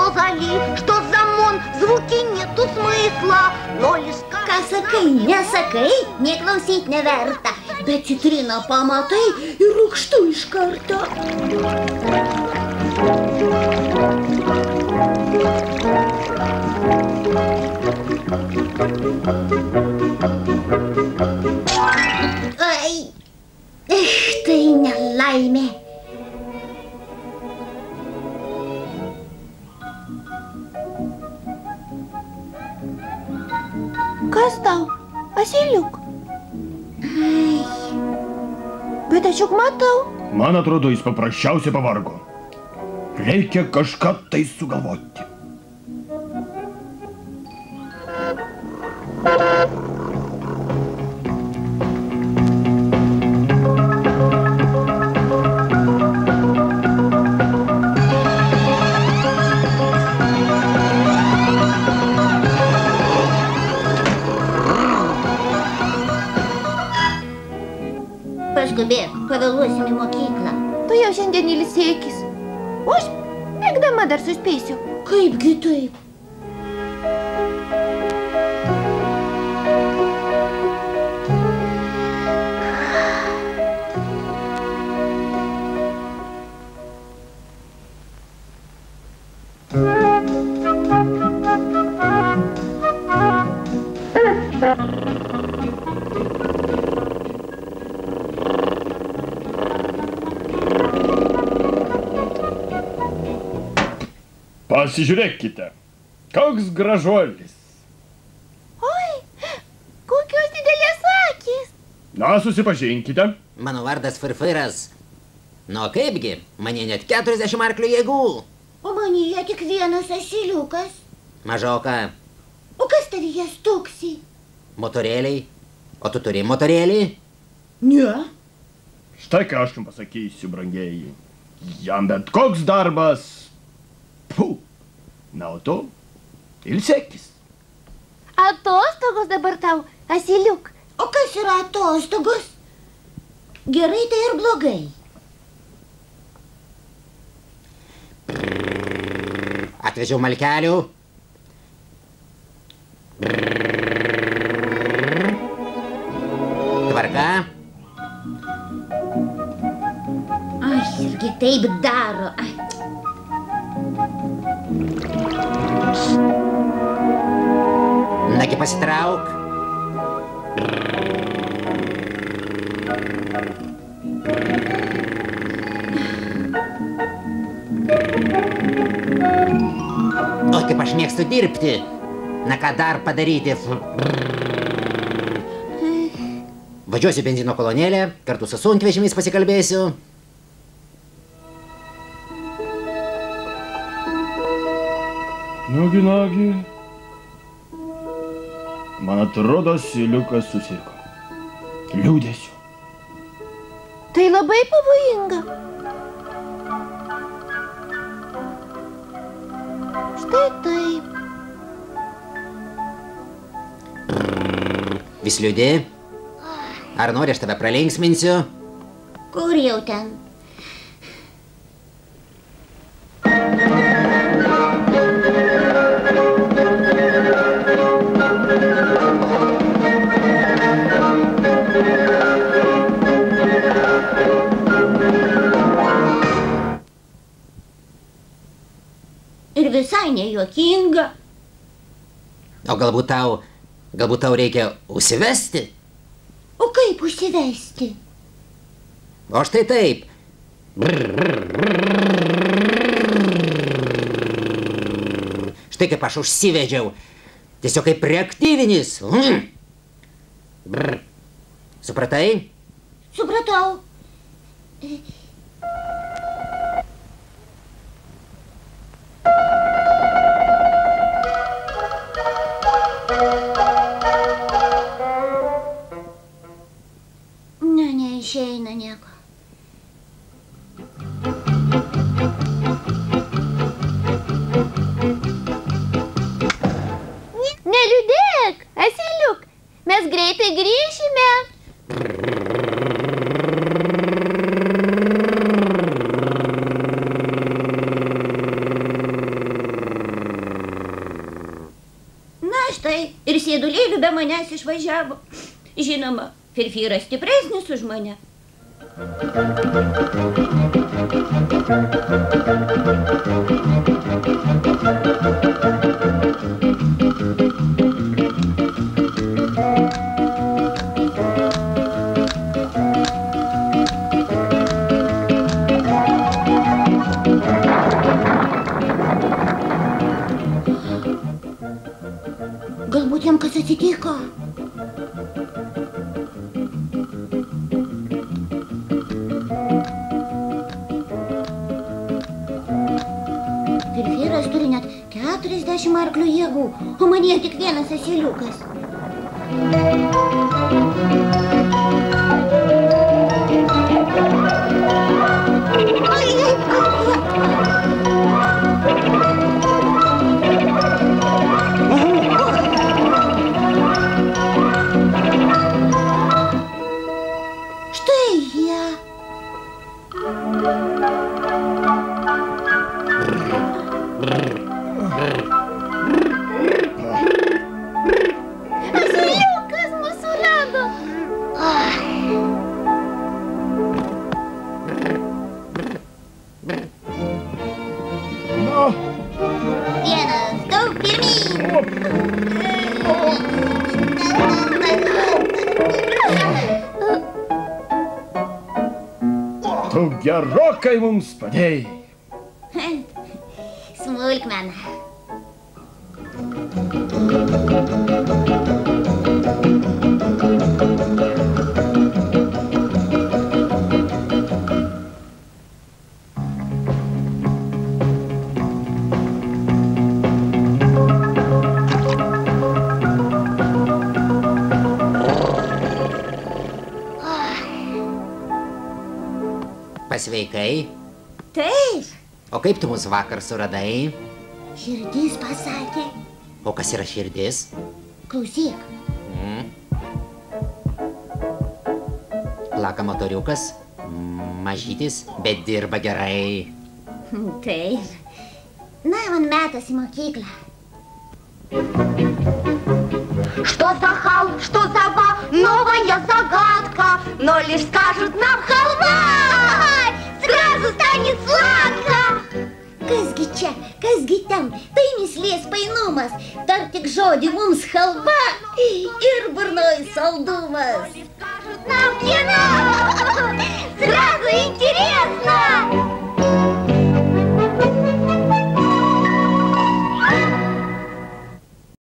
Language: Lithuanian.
Золи, что замон, звуки нету смысла, но лишь... Ką sakai, nesakai, neklausyt neverta. Bet citriną pamatai ir rūgštu iš karto. Ai, tai nelaimė. Kas tau, Asiliuk? Ai, bet aš juk matau. Man atrodo, jis paprasčiausiai pavargo. Reikia kažką tai sugalvoti. Paskubėk, pavėluosim į mokyklą. Tu jau šiandien ilsėkis. O aš bėgdama dar suspėsiu. Kaipgi taip? Pasižiūrėkite, koks gražuolis. Oi, kokios didelės akys. Na, susipažinkite. Mano vardas Firfiras. Nu, kaipgi, mane net 40 arklių jėgų. O manyje tik vienas asiliukas. Mažoka. O kas tavyje stuksi? Motorėliai. O tu turi motorėlį? Ne. Štai ką aš jums pasakysiu, brangieji. Jam bet koks darbas. Puh. Na, o tu ilsėkis. Atostogos dabar tau, Asiliuk. O kas yra atostogos? Gerai tai ir blogai. Atvežiau malkelių. Tvarka. Ai, irgi taip daro. Ai. Nagi pasitrauk. O kaip aš mėgstu dirbti. Na ką dar padaryti? Važiuosiu benzino kolonėlę, kartu su sunkvežimiais pasikalbėsiu. Nagi. Man atrodo, Asiliukas susirgo. Liūdėsiu. Tai labai pavojinga. Štai taip. Vis liūdė? Ar nori, aš tave pralinksminsiu? Kur jau ten? Ir visai nejuokinga. O galbūt tau reikia užsivesti? O kaip užsivesti? O štai taip. Štai kaip aš užsivedžiau. Tiesiog kaip reaktyvinis. Supratai? Supratau. Ne, neišeina nieko. Neliūdėk, Asiliuk. Mes greitai grįšime. mažai ir sėdulėlių be manęs išvažiavo. Žinoma, Firfiras stipresnis už mane. Galbūt jam kas atsitiko? Firfiras turi net 40 arklių jėgų, o manyje tik vienas asiliukas. Asiliukas mus surado. Vienas, du, Tu gerokai mums padėjai. Smulkmena. Pasveikai? Taip, O kaip tu mus vakar suradai? širdis pasakė. O kas yra širdis? Klausyk, Plaka motoriukas, mažytis, bet dirba gerai. taip. Na, man metas į mokyklą. Что за хал, что за ва, новая загадка. Но лишь скажут нам халва, сразу станет сладко. Kasgi čia, kasgi ten, tai mįslės painumas. Dar tik žodį mums halva ir burnoj saldumas. Скажут нам кино.